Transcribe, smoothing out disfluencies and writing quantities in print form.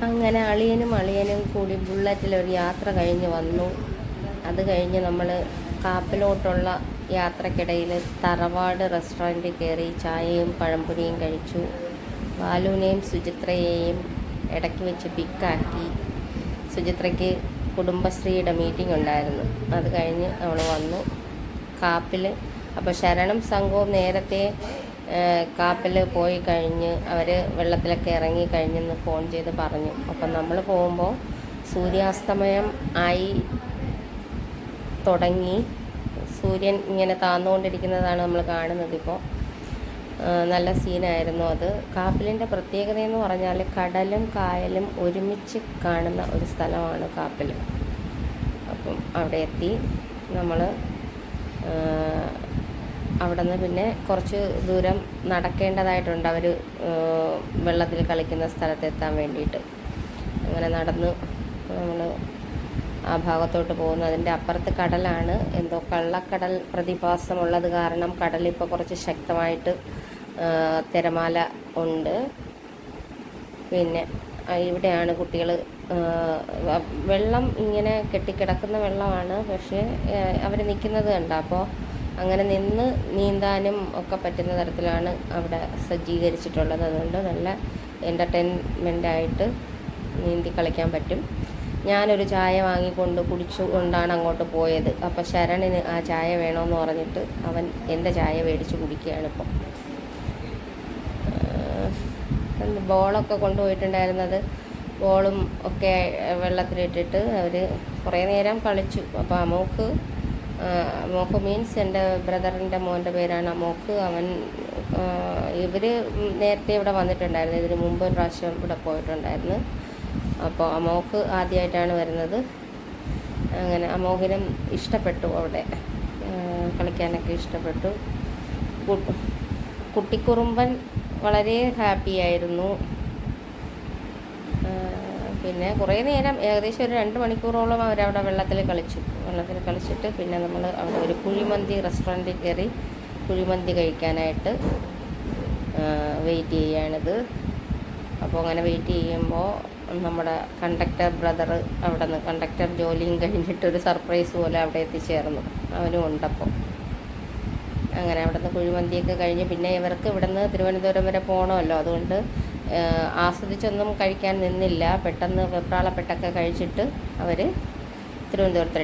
അങ്ങനെ അളിയനും കൂടി ബുള്ളറ്റിലൊരു യാത്ര കഴിഞ്ഞ് വന്നു. അത് കഴിഞ്ഞ് നമ്മൾ കാപ്പിലോട്ടുള്ള യാത്രക്കിടയിൽ തറവാട് റെസ്റ്റോറൻറ്റിൽ കയറി ചായയും പഴംപൊരിയും കഴിച്ചു. ബാലുവിനെയും സുചിത്രയെയും ഇടയ്ക്ക് വെച്ച് പിക്കാക്കി. സുചിത്രയ്ക്ക് കുടുംബശ്രീയുടെ മീറ്റിംഗ് ഉണ്ടായിരുന്നു. അത് കഴിഞ്ഞ് അവൾ വന്നു കാപ്പിൽ. അപ്പോൾ ശരണും സംഘവും നേരത്തെ കാപ്പിൽ പോയി കഴിഞ്ഞ് അവർ വെള്ളത്തിലൊക്കെ ഇറങ്ങി കഴിഞ്ഞെന്ന് ഫോൺ ചെയ്ത് പറഞ്ഞു. അപ്പം നമ്മൾ പോകുമ്പോൾ സൂര്യാസ്തമയം ആയി തുടങ്ങി. സൂര്യൻ ഇങ്ങനെ താന്നുകൊണ്ടിരിക്കുന്നതാണ് നമ്മൾ കാണുന്നത്. ഇപ്പോൾ നല്ല സീനായിരുന്നു അത്. കാപ്പിലിൻ്റെ പ്രത്യേകതയെന്ന് പറഞ്ഞാൽ കടലും കായലും ഒരുമിച്ച് കാണുന്ന ഒരു സ്ഥലമാണ് കാപ്പിൽ. അപ്പം അവിടെ എത്തി നമ്മൾ. അവിടെ നിന്ന് പിന്നെ കുറച്ച് ദൂരം നടക്കേണ്ടതായിട്ടുണ്ട് അവർ വെള്ളത്തിൽ കളിക്കുന്ന സ്ഥലത്തെത്താൻ വേണ്ടിയിട്ട്. അങ്ങനെ നടന്ന് നമ്മൾ ആ ഭാഗത്തോട്ട് പോകുന്നു. അതിൻ്റെ അപ്പുറത്ത് കടലാണ്. എന്തോ കള്ളക്കടൽ പ്രതിഭാസമുള്ളത് കാരണം കടലിപ്പോൾ കുറച്ച് ശക്തമായിട്ട് തിരമാല ഉണ്ട്. പിന്നെ ഇവിടെയാണ് കുട്ടികൾ. വെള്ളം ഇങ്ങനെ കെട്ടിക്കിടക്കുന്ന വെള്ളമാണ്, പക്ഷേ അവർ നിൽക്കുന്നത് കണ്ട. അപ്പോൾ അങ്ങനെ നിന്ന് നീന്താനും ഒക്കെ പറ്റുന്ന തരത്തിലാണ് അവിടെ സജ്ജീകരിച്ചിട്ടുള്ളത്. അതുകൊണ്ട് നല്ല എൻ്റർടൈൻമെൻറ്റായിട്ട് നീന്തി കളിക്കാൻ പറ്റും. ഞാനൊരു ചായ വാങ്ങിക്കൊണ്ട് കുടിച്ചുകൊണ്ടാണ് അങ്ങോട്ട് പോയത്. അപ്പോൾ ശരണിന് ആ ചായ വേണമെന്ന് പറഞ്ഞിട്ട് അവൻ എൻ്റെ ചായ മേടിച്ച് കുടിക്കുകയാണിപ്പോൾ. ബോളൊക്കെ കൊണ്ടുപോയിട്ടുണ്ടായിരുന്നത്, ബോളും ഒക്കെ വെള്ളത്തിലിട്ടിട്ട് അവർ കുറേ നേരം കളിച്ചു. അപ്പോൾ അമോക്ക് മീൻസ് എൻ്റെ ബ്രദറിൻ്റെ മോൻ്റെ പേരാണ് അമോക്ക്. ഇവർ നേരത്തെ ഇവിടെ വന്നിട്ടുണ്ടായിരുന്നു. ഇതിന് മുമ്പ് ഒരു പ്രാവശ്യം ഇവിടെ പോയിട്ടുണ്ടായിരുന്നു. അപ്പോൾ അമോക്ക് ആദ്യമായിട്ടാണ് വരുന്നത്. അങ്ങനെ അമോകിനും ഇഷ്ടപ്പെട്ടു, അവിടെ കളിക്കാനൊക്കെ ഇഷ്ടപ്പെട്ടു. കുട്ടിക്കുറുമ്പൻ വളരെ ഹാപ്പിയായിരുന്നു. പിന്നെ കുറേ നേരം, ഏകദേശം ഒരു 2 മണിക്കൂറോളം അവരവിടെ വെള്ളത്തിൽ കളിച്ചിട്ട് പിന്നെ നമ്മൾ അവിടെ ഒരു കുഴിമന്തി റെസ്റ്റോറൻറ്റിൽ കയറി കുഴിമന്തി കഴിക്കാനായിട്ട് വെയിറ്റ് ചെയ്യുകയാണിത്. അപ്പോൾ അങ്ങനെ വെയിറ്റ് ചെയ്യുമ്പോൾ നമ്മുടെ കണ്ടക്ടർ ബ്രദർ അവിടെ നിന്ന് കണ്ടക്ടർ ജോലിയും കഴിഞ്ഞിട്ട് ഒരു സർപ്രൈസ് പോലെ അവിടെ എത്തിച്ചേർന്നു. അവനും ഉണ്ടപ്പോൾ. അങ്ങനെ അവിടെ നിന്ന് കുഴിമന്തിയൊക്കെ കഴിഞ്ഞ് പിന്നെ ഇവർക്ക് ഇവിടെ നിന്ന് തിരുവനന്തപുരം വരെ പോകണമല്ലോ. അതുകൊണ്ട് ആസ്വദിച്ചൊന്നും കഴിക്കാൻ നിന്നില്ല. പെട്ടെന്ന് വെപ്രാളപ്പെട്ടൊക്കെ കഴിച്ചിട്ട് അവർ തിരുവനന്തപുരത്തിട്ട്